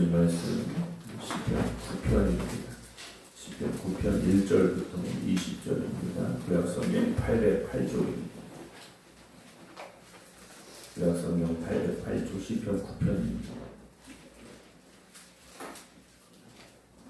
주신 말씀 시편 9편입니다. 시편 9편 1절부터 20절입니다. 구약성경 808쪽입니다. 구약성경 808쪽 시편 9편입니다.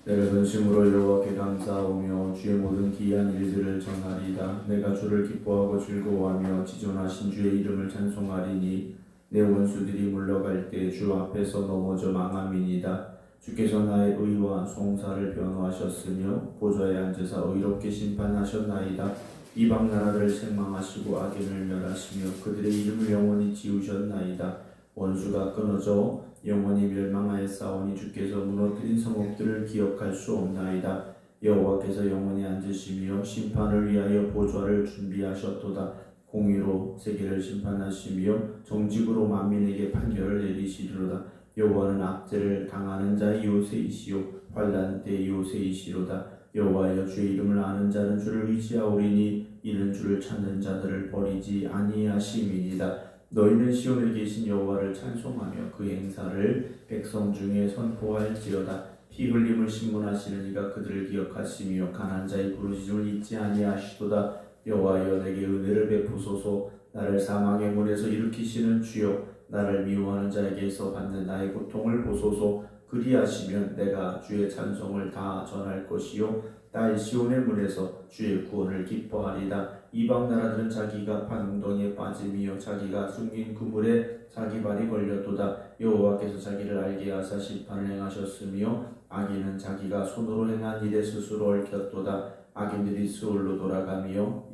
내가 전심으로 여호와께 감사하며 주의 모든 기이한 일들을 전하리이다. 내가 주를 기뻐하고 즐거워하며 지존하신 주의 이름을 찬송하리니 내 원수들이 물러갈 때 주 앞에서 넘어져 망함이니이다. 주께서 나의 의와 송사를 변호하셨으며 보좌에 앉으사 의롭게 심판하셨나이다. 이방 나라를 책망하시고 악인을 멸하시며 그들의 이름을 영원히 지우셨나이다. 원수가 끊어져 영원히 멸망하였사오니 주께서 무너뜨린 성읍들을 기억할 수 없나이다. 여호와께서 영원히 앉으시며 심판을 위하여 보좌를 준비하셨도다. 공의로 세계를 심판하시며 정직으로 만민에게 판결을 내리시리로다. 여호와는 악죄를 당하는 자의 요새이시요 환난 때 요새이시로다. 여호와여 주의 이름을 아는 자는 주를 의지하오리니 이는 주를 찾는 자들을 버리지 아니하심이니이다. 너희는 시온에 계신 여호와를 찬송하며 그 행사를 백성 중에 선포할지어다. 피 흘림을 신문하시는 이가 그들을 기억하시며 가난한 자의 부르짖음을 잊지 아니하시도다. 여호와여 내게 은혜를 베푸소서. 나를 사망의 문에서 일으키시는 주여 나를 미워하는 자에게서 받는 나의 고통을 보소서. 그리하시면 내가 주의 찬송을 다 전할 것이요 딸 시온의 문에서 주의 구원을 기뻐하리다. 이방 나라들은 자기가 판 웅덩이에 빠짐이요 자기가 숨긴 그물에 자기 발이 걸렸도다. 여호와께서 자기를 알게 하사 심판을 행하셨으며 악인은 자기가 손으로 행한 일에 스스로 얽혔도다. 악인들이 스올로 돌아가며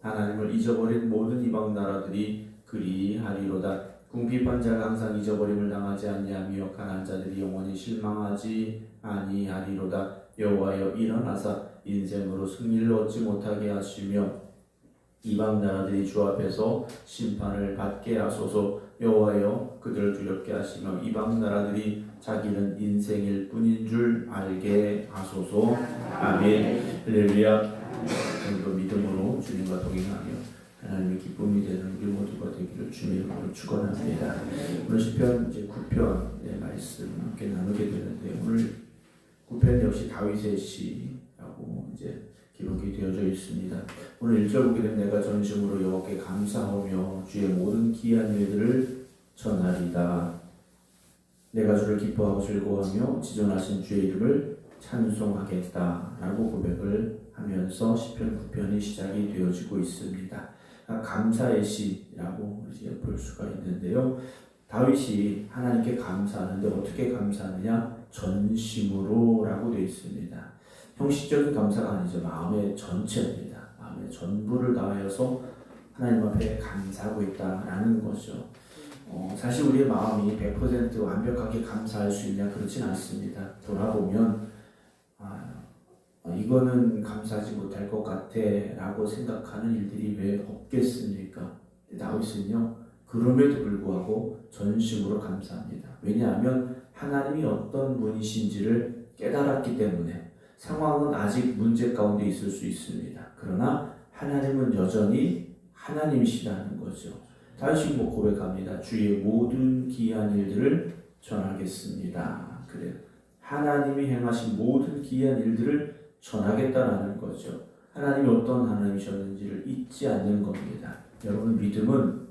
하나님을 잊어버린 모든 이방 나라들이 그리하리로다. 궁핍한 자가 항상 잊어버림을 당하지 아니하며 가난한 자들이 영원히 실망하지 아니하리로다. 여호와여 일어나사 인생으로 승리를 얻지 못하게 하시며 이방 나라들이 주 앞에서 심판을 받게 하소서. 여호와여 그들을 두렵게 하시며 이방 나라들이 자기는 인생일 뿐인 줄 알게 하소서. 아멘. 할렐루야. 오늘도 믿음으로 주님과 동행하며 하나님의 기쁨이 되는 우리 모두가 되기를 주님의 이름으로 축원합니다. 오늘 시편 9편의 말씀 함께 나누게 되는데 오늘 9편 역시 다윗의 시라고 기록이 되어져 있습니다. 오늘 1절 보게 되면 내가 전심으로 여호와께 감사하며 주의 모든 기이한 일들을 전하리다. 내가 주를 기뻐하고 즐거워하며 지존하신 주의 이름을 찬송하겠다라고 고백을 하면서 시편 9편이 시작이 되어지고 있습니다. 감사의 시라고 볼 수가 있는데요. 다윗이 하나님께 감사하는데 어떻게 감사하느냐? 전심으로라고 되어 있습니다. 형식적인 감사가 아니죠. 마음의 전체입니다. 마음의 전부를 다하여서 하나님 앞에 감사하고 있다라는 거죠. 사실 우리의 마음이 100% 완벽하게 감사할 수 있냐? 그렇진 않습니다. 돌아보면 이거는 감사하지 못할 것 같아 라고 생각하는 일들이 왜 없겠습니까? 다윗은요 그럼에도 불구하고 전심으로 감사합니다. 왜냐하면 하나님이 어떤 분이신지를 깨달았기 때문에. 상황은 아직 문제 가운데 있을 수 있습니다. 그러나 하나님은 여전히 하나님이시라는 거죠. 다윗이 고백합니다. 주의 모든 기이한 일들을 전하겠습니다. 그래요. 하나님이 행하신 모든 기이한 일들을 전하겠다라는 거죠. 하나님이 어떤 하나님이셨는지를 잊지 않는 겁니다. 여러분 믿음은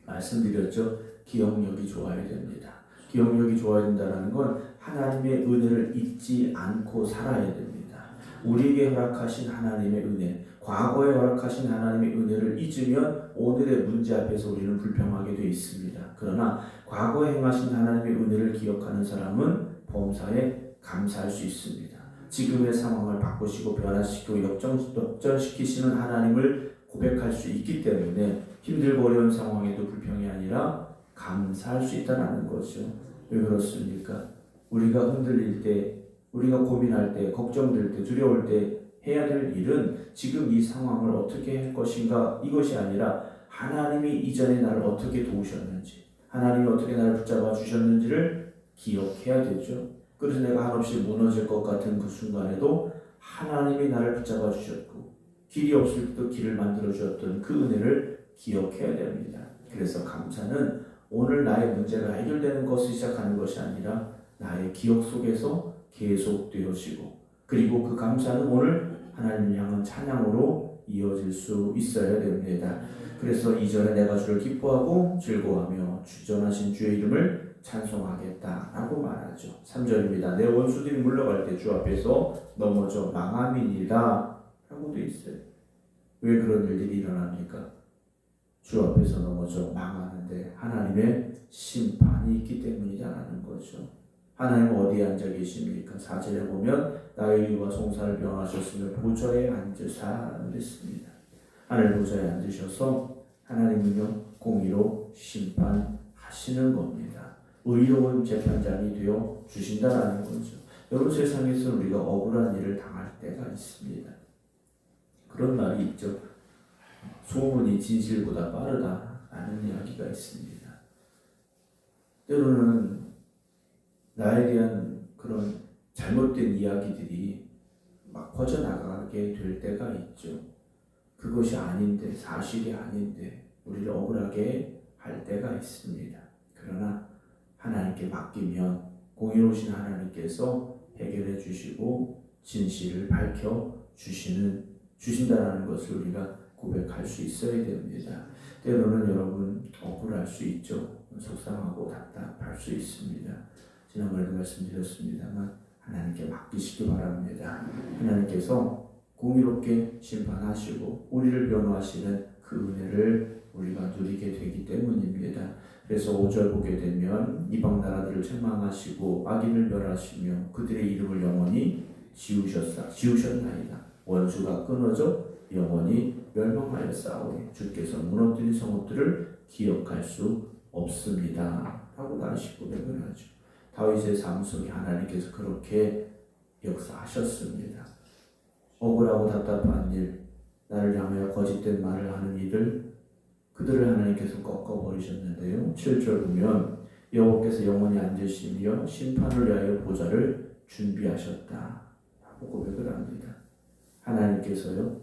말씀드렸죠. 기억력이 좋아야 됩니다. 기억력이 좋아야 된다는 건 하나님의 은혜를 잊지 않고 살아야 됩니다. 우리에게 허락하신 하나님의 은혜, 과거에 허락하신 하나님의 은혜를 잊으면 오늘의 문제 앞에서 우리는 불평하게 되어 있습니다. 그러나 과거에 행하신 하나님의 은혜를 기억하는 사람은 범사에 감사할 수 있습니다. 지금의 상황을 바꾸시고 변화시키고 역전시키시는 하나님을 고백할 수 있기 때문에 힘들고 어려운 상황에도 불평이 아니라 감사할 수 있다는 거죠. 왜 그렇습니까? 우리가 흔들릴 때, 우리가 고민할 때, 걱정될 때, 두려울 때 해야 될 일은 지금 이 상황을 어떻게 할 것인가 이것이 아니라 하나님이 이전에 나를 어떻게 도우셨는지, 하나님이 어떻게 나를 붙잡아 주셨는지를 기억해야 되죠. 그래서 내가 한없이 무너질 것 같은 그 순간에도 하나님이 나를 붙잡아 주셨고 길이 없을 때도 길을 만들어 주셨던 그 은혜를 기억해야 됩니다. 그래서 감사는 오늘 나의 문제가 해결되는 것을 시작하는 것이 아니라 나의 기억 속에서 계속되어지고, 그리고 그 감사는 오늘 하나님을 향한 찬양으로 이어질 수 있어야 됩니다. 그래서 2절에 내가 주를 기뻐하고 즐거워하며 주전하신 주의 이름을 찬송하겠다라고 말하죠. 3절입니다. 내 원수들이 물러갈 때 주 앞에서 넘어져 망함이니라 라고 되어 있어요. 왜 그런 일들이 일어납니까? 주 앞에서 넘어져 망하는데 하나님의 심판이 있기 때문이라는 거죠. 하나님은 어디에 앉아 계십니까? 4절에 보면 나의 의와 송사를 병하셨으며 보좌에 앉으사 그랬습니다. 하늘 보좌에 앉으셔서 하나님은요 공의로 심판하시는 겁니다. 의로운 재판장이 되어 주신다라는 거죠. 여러분, 세상에서 우리가 억울한 일을 당할 때가 있습니다. 그런 말이 있죠. 소문이 진실보다 빠르다라는 이야기가 있습니다. 때로는 나에 대한 그런 잘못된 이야기들이 막 퍼져나가게 될 때가 있죠. 그것이 아닌데, 사실이 아닌데 우리를 억울하게 할 때가 있습니다. 그러나 하나님께 맡기면 공의로우신 하나님께서 해결해 주시고 진실을 밝혀 주신다라는 것을 우리가 고백할 수 있어야 됩니다. 때로는 여러분 억울할 수 있죠. 속상하고 답답할 수 있습니다. 지난번에도 말씀드렸습니다만 하나님께 맡기시기 바랍니다. 하나님께서 공의롭게 심판하시고 우리를 변호하시는 그 은혜를 우리가 누리게 되기 때문입니다. 그래서 5절 보게 되면 이방 나라들을 책망하시고 악인을 멸하시며 그들의 이름을 영원히 지우셨나이다. 원수가 끊어져 영원히 멸망하였사오니 주께서 무너뜨린 성읍들을 기억할 수 없습니다 라고 다시 고백을 하죠. 다윗의 삶 속에 하나님께서 그렇게 역사하셨습니다. 억울하고 답답한 일, 나를 향하여 거짓된 말을 하는 이들, 그들을 하나님께서 꺾어버리셨는데요. 7절 보면 여호와께서 영원히 앉으시며 심판을 위하여 보좌를 준비하셨다 라고 고백을 합니다. 하나님께서요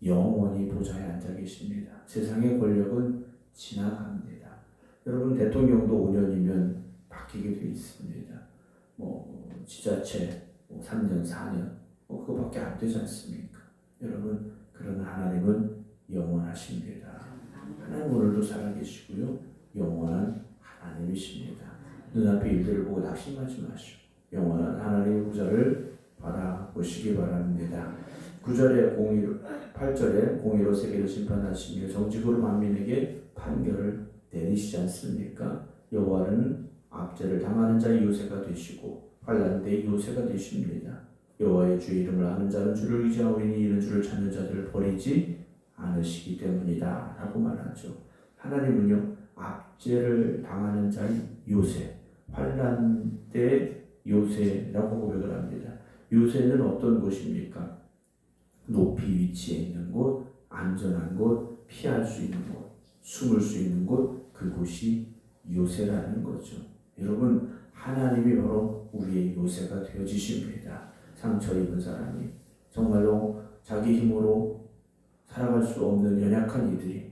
영원히 보좌에 앉아 계십니다. 세상의 권력은 지나갑니다. 여러분, 대통령도 5년이면 바뀌게 되어 있습니다. 지자체 3년, 4년 그거밖에 안 되지 않습니까? 여러분, 그러나 하나님은 영원하십니다. 하나님 오늘도 살아계시고요 영원한 하나님이십니다. 눈앞의 일들을 보고 낙심하지 마시고 영원한 하나님의 보좌를 바라보시기 바랍니다. 8절에 공의로 세계를 심판하시며 정직으로 만민에게 판결을 내리시지 않습니까? 여호와는 압제를 당하는 자의 요새가 되시고 환난 때의 요새가 되십니다. 여호와의 주의 이름을 아는 자는 주를 의지하오니 이는 주를 찾는 자들을 버리지 않으시기 때문이다 라고 말하죠. 하나님은요 압제를 당하는 자의 요새, 환난 때의 요새라고 고백을 합니다. 요새는 어떤 곳입니까? 높이 위치해 있는 곳, 안전한 곳, 피할 수 있는 곳, 숨을 수 있는 곳, 그곳이 요새라는 거죠. 여러분, 하나님이 바로 우리의 요새가 되어지십니다. 상처 입은 사람이 정말로 자기 힘으로 살아갈 수 없는 연약한 이들이,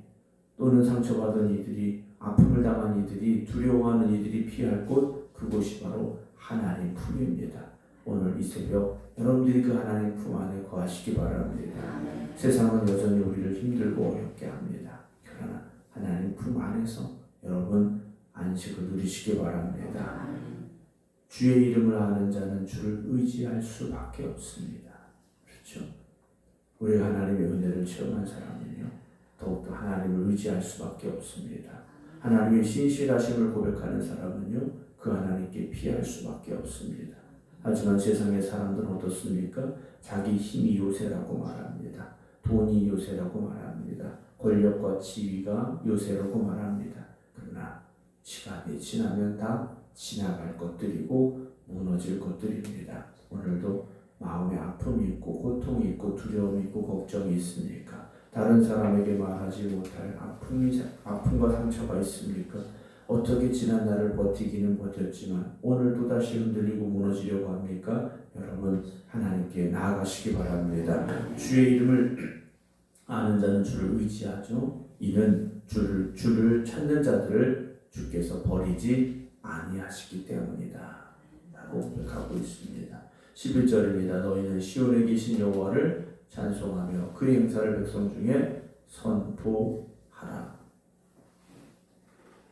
또는 상처받은 이들이, 아픔을 당한 이들이, 두려워하는 이들이 피할 곳, 그곳이 바로 하나님 품입니다. 오늘 이 새벽 여러분들이 그 하나님 품 안에 거하시기 바랍니다. 세상은 여전히 우리를 힘들고 어렵게 합니다. 그러나 하나님 품 안에서 여러분 안식을 누리시기 바랍니다. 주의 이름을 아는 자는 주를 의지할 수밖에 없습니다. 그렇죠? 우리가 하나님의 은혜를 체험한 사람은요 더욱더 하나님을 의지할 수밖에 없습니다. 하나님의 신실하심을 고백하는 사람은요 그 하나님께 피할 수밖에 없습니다. 하지만 세상의 사람들은 어떻습니까? 자기 힘이 요새라고 말합니다. 돈이 요새라고 말합니다. 권력과 지위가 요새라고 말합니다. 그러나 시간이 지나면 다 지나갈 것들이고 무너질 것들입니다. 오늘도 마음에 아픔이 있고 고통이 있고 두려움이 있고 걱정이 있습니까? 다른 사람에게 말하지 못할 아픔과 상처가 있습니까? 어떻게 지난 날을 버티기는 버텼지만 오늘 또다시 흔들리고 무너지려고 합니까? 여러분, 하나님께 나아가시기 바랍니다. 주의 이름을 아는 자는 주를 의지하죠. 이는 주를 찾는 자들을 주께서 버리지 아니하시기 때문이다. 라고 고백하고 있습니다. 11절입니다. 너희는 시온에 계신 여호와를 찬송하며 그의 행사를 백성 중에 선포하라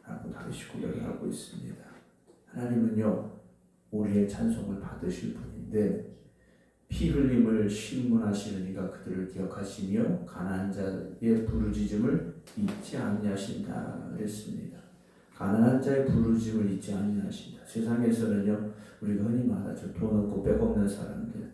라고 다시 고백을 하고 있습니다. 하나님은요 우리의 찬송을 받으실 분인데 피 흘림을 신문하시는 이가 그들을 기억하시며 가난한 자의 부르짖음을 잊지 아니하신다 그랬습니다. 가난한 자의 부르짖음을 잊지 아니하신다. 세상에서는요 우리가 흔히 말하죠. 돈 없고 백 없는 사람들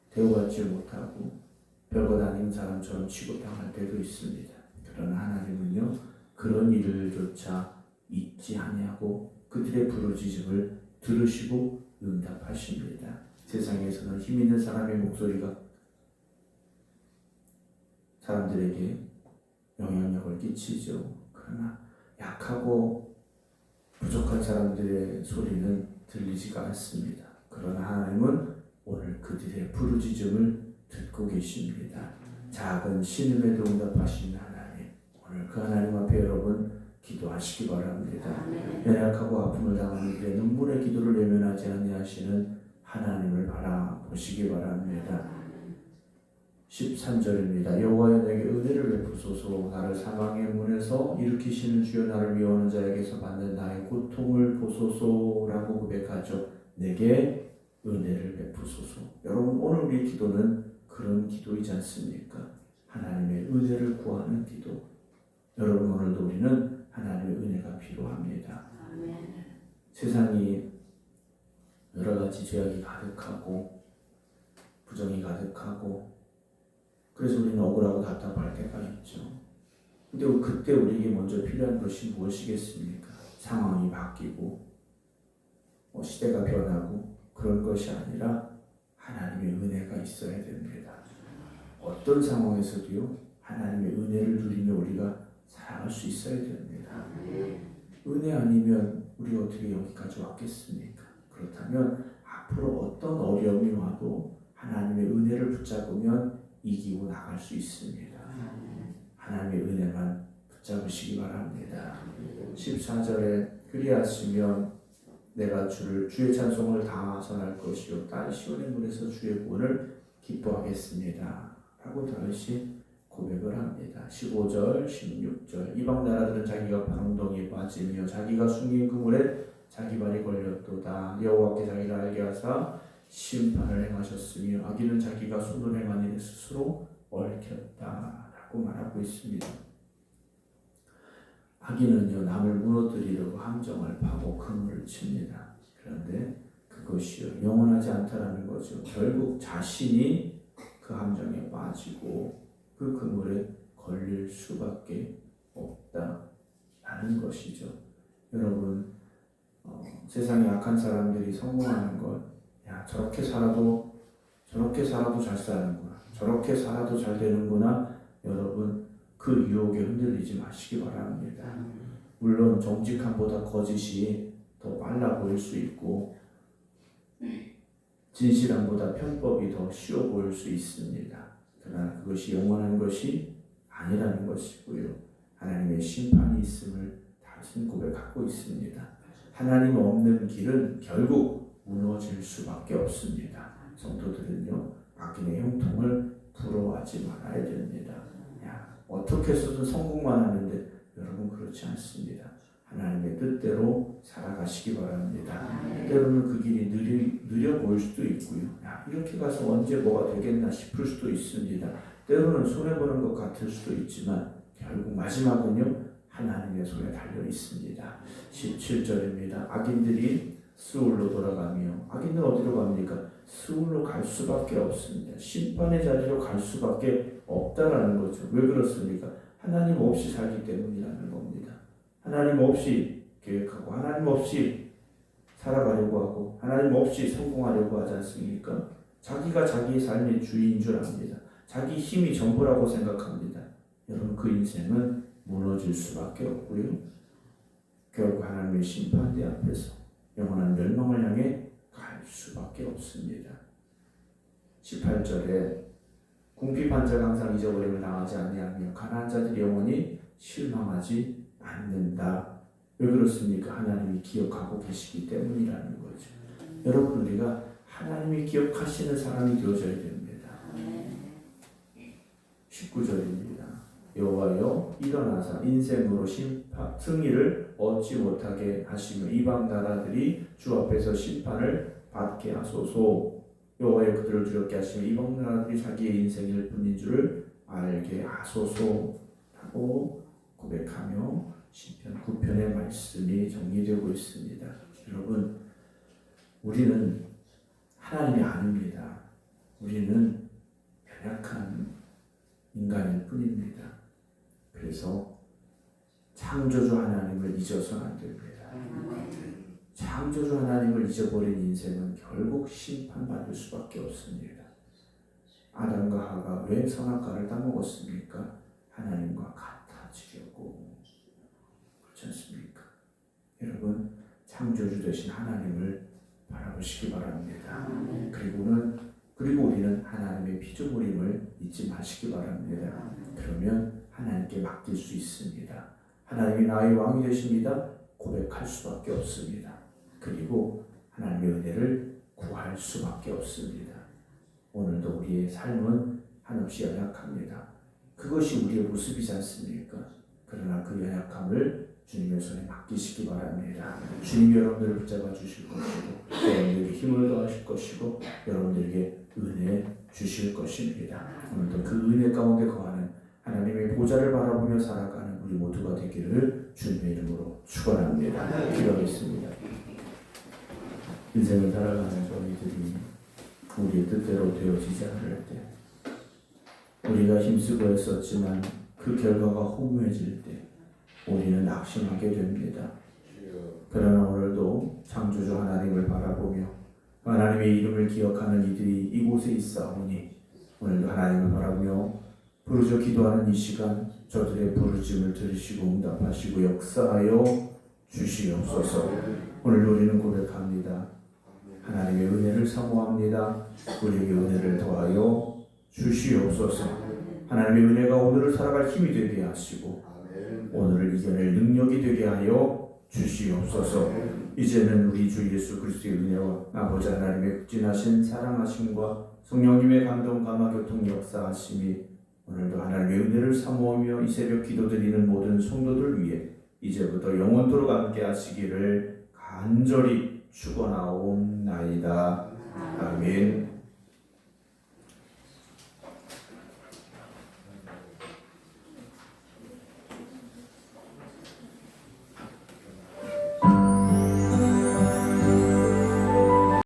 대우받지 못하고 별것 아닌 사람처럼 취급당할 때도 있습니다. 그러나 하나님은요 그런 일을조차 잊지 아니하고 그들의 부르짖음을 들으시고 응답하십니다. 세상에서는 힘 있는 사람의 목소리가 사람들에게 영향력을 끼치죠. 그러나 약하고 부족한 사람들의 소리는 들리지가 않습니다. 그러나 하나님은 오늘 그들의 부르짖음을 듣고 계십니다. 작은 신음에도 응답하시는 하나님, 오늘 그 하나님 앞에 여러분 기도하시기 바랍니다. 연약하고 아픔을 당하는 이들의 눈물의 기도를 외면하지 아니하시는 하나님을 바라보시기 바랍니다. 13절입니다. 여호와여 내게 은혜를 베푸소서. 나를 사망의 문에서 일으키시는 주여 나를 미워하는 자에게서 받는 나의 고통을 보소서라고 고백하죠. 내게 은혜를 베푸소서. 여러분 오늘 우리 기도는 그런 기도이지 않습니까? 하나님의 은혜를 구하는 기도. 여러분 오늘도 우리는 하나님의 은혜가 필요합니다. 아멘. 세상이 여러 가지 죄악이 가득하고 부정이 가득하고 그래서 우리는 억울하고 답답할 때가 있죠. 근데 그때 우리에게 먼저 필요한 것이 무엇이겠습니까? 상황이 바뀌고 시대가 변하고 그런 것이 아니라 하나님의 은혜가 있어야 됩니다. 어떤 상황에서도요 하나님의 은혜를 누리며 우리가 살아갈 수 있어야 됩니다. 은혜 아니면 우리 어떻게 여기까지 왔겠습니까? 그렇다면 앞으로 어떤 어려움이 와도 하나님의 은혜를 붙잡으면 이기고 나갈 수 있습니다. 하나님의 은혜만 붙잡으시기 바랍니다. 14절에 그리하시면 내가 주의 찬송을 다 전할 것이요 딸 시온의 문에서 주의 구원을 기뻐하겠습니다 라고 다시 고백을 합니다. 15절 16절 이방 나라들은 자기가 방덩이에 빠지며 자기가 숨긴 그물에 자기 발이 걸렸도다. 여호와께 자기를 알게 하사 심판을 행하셨으며 악인은 자기가 손으로 행한 일에 스스로 얽혔다 라고 말하고 있습니다. 악인은요 남을 무너뜨리려고 함정을 파고 그물을 칩니다. 그런데 그것이요 영원하지 않다라는 거죠. 결국 자신이 그 함정에 빠지고 그 그물에 걸릴 수밖에 없다라는 것이죠. 여러분 세상에 악한 사람들이 성공하는 것, 야 저렇게 살아도 잘 사는구나, 저렇게 살아도 잘 되는구나. 여러분 그 유혹에 흔들리지 마시기 바랍니다. 물론 정직함보다 거짓이 더 빨라 보일 수 있고 진실함보다 편법이 더 쉬워 보일 수 있습니다. 그러나 그것이 영원한 것이 아니라는 것이고요. 하나님의 심판이 있음을 다시 고백하고 있습니다. 하나님 없는 길은 결국 무너질 수밖에 없습니다. 성도들은요 악인의 형통을 부러워하지 말아야 됩니다. 어떻게 해서든 성공만 하는데 여러분 그렇지 않습니다. 하나님의 뜻대로 살아가시기 바랍니다. 때로는 그 길이 느려 보일 수도 있고요. 이렇게 가서 언제 뭐가 되겠나 싶을 수도 있습니다. 때로는 손해보는 것 같을 수도 있지만 결국 마지막은요 하나님의 손에 달려 있습니다. 17절입니다. 악인들이 스울로 돌아가며 악인들 어디로 갑니까? 스울로 갈 수밖에 없습니다. 심판의 자리로 갈 수밖에 없다라는 거죠. 왜 그렇습니까? 하나님 없이 살기 때문이라는 겁니다. 하나님 없이 계획하고 하나님 없이 살아가려고 하고 하나님 없이 성공하려고 하지 않습니까? 자기가 자기의 삶의 주인인 줄 압니다. 자기 힘이 전부라고 생각합니다. 여러분 그 인생은 무너질 수밖에 없고요. 결국 하나님의 심판대 앞에서 영원한 멸망을 향해 갈 수밖에 없습니다. 18절에 궁핍한 자가 항상 잊어버림을 당하지 아니하며 가난한 자들이 영원히 실망하지 않는다. 왜 그렇습니까? 하나님이 기억하고 계시기 때문이라는 거죠. 여러분, 우리가 하나님이 기억하시는 사람이 되어져야 됩니다. 19절입니다. 여호와여 일어나사 인생으로 승리를 얻지 못하게 하시며 이방 나라들이 주 앞에서 심판을 받게 하소서. 여호와여 그들을 두렵게 하시며 이방 나라들이 자기의 인생일 뿐인 줄을 알게 하소서 하고 고백하며 시편 9편의 말씀이 정리되고 있습니다. 여러분, 우리는 하나님이 아닙니다. 우리는 연약한 인간일 뿐입니다. 그래서 창조주 하나님을 잊어서는 안 됩니다. 창조주 하나님을 잊어버린 인생은 결국 심판받을 수밖에 없습니다. 아담과 하가 왜 선악과를 따먹었습니까? 하나님과 같아지려고. 그렇지 않습니까? 여러분, 창조주 되신 하나님을 바라보시기 바랍니다. 그리고 우리는 하나님의 피조물임을 잊지 마시기 바랍니다. 그러면 하나님께 맡길 수 있습니다. 하나님이 나의 왕이 되십니다. 고백할 수밖에 없습니다. 그리고 하나님의 은혜를 구할 수밖에 없습니다. 오늘도 우리의 삶은 한없이 연약합니다. 그것이 우리의 모습이지 않습니까? 그러나 그 연약함을 주님의 손에 맡기시기 바랍니다. 주님이 여러분들을 붙잡아 주실 것이고 여러분들에게 힘을 더하실 것이고 여러분들에게 은혜 주실 것입니다. 오늘도 그 은혜 가운데 거하는 하나님의 보좌를 바라보며 살아가는 우리 모두가 되기를 주님의 이름으로 축원합니다. 기도하겠습니다. 인생을 살아가는 저희들이 우리의 뜻대로 되어지지 않을 때, 우리가 힘쓰고 했었지만 그 결과가 허무해질 때 우리는 낙심하게 됩니다. 그러나 오늘도 창조주 하나님을 바라보며 하나님의 이름을 기억하는 이들이 이곳에 있사오니 오늘도 하나님을 바라보며 부르짖어 기도하는 이 시간 저들의 부르짖음을 들으시고 응답하시고 역사하여 주시옵소서. 오늘 우리는 고백합니다. 하나님의 은혜를 사모합니다. 우리에게 은혜를 더하여 주시옵소서. 하나님의 은혜가 오늘을 살아갈 힘이 되게 하시고 오늘을 이겨낼 능력이 되게 하여 주시옵소서. 이제는 우리 주 예수 그리스도의 은혜와 아버지 하나님의 극진하신 사랑하심과 성령님의 감동 감화 교통 역사하심이 오늘도 하나님의 은혜를 사모하며 이 새벽 기도드리는 모든 성도들 위해 이제부터 영원토록 함께 하시기를 간절히 축원하옵나이다. 아멘.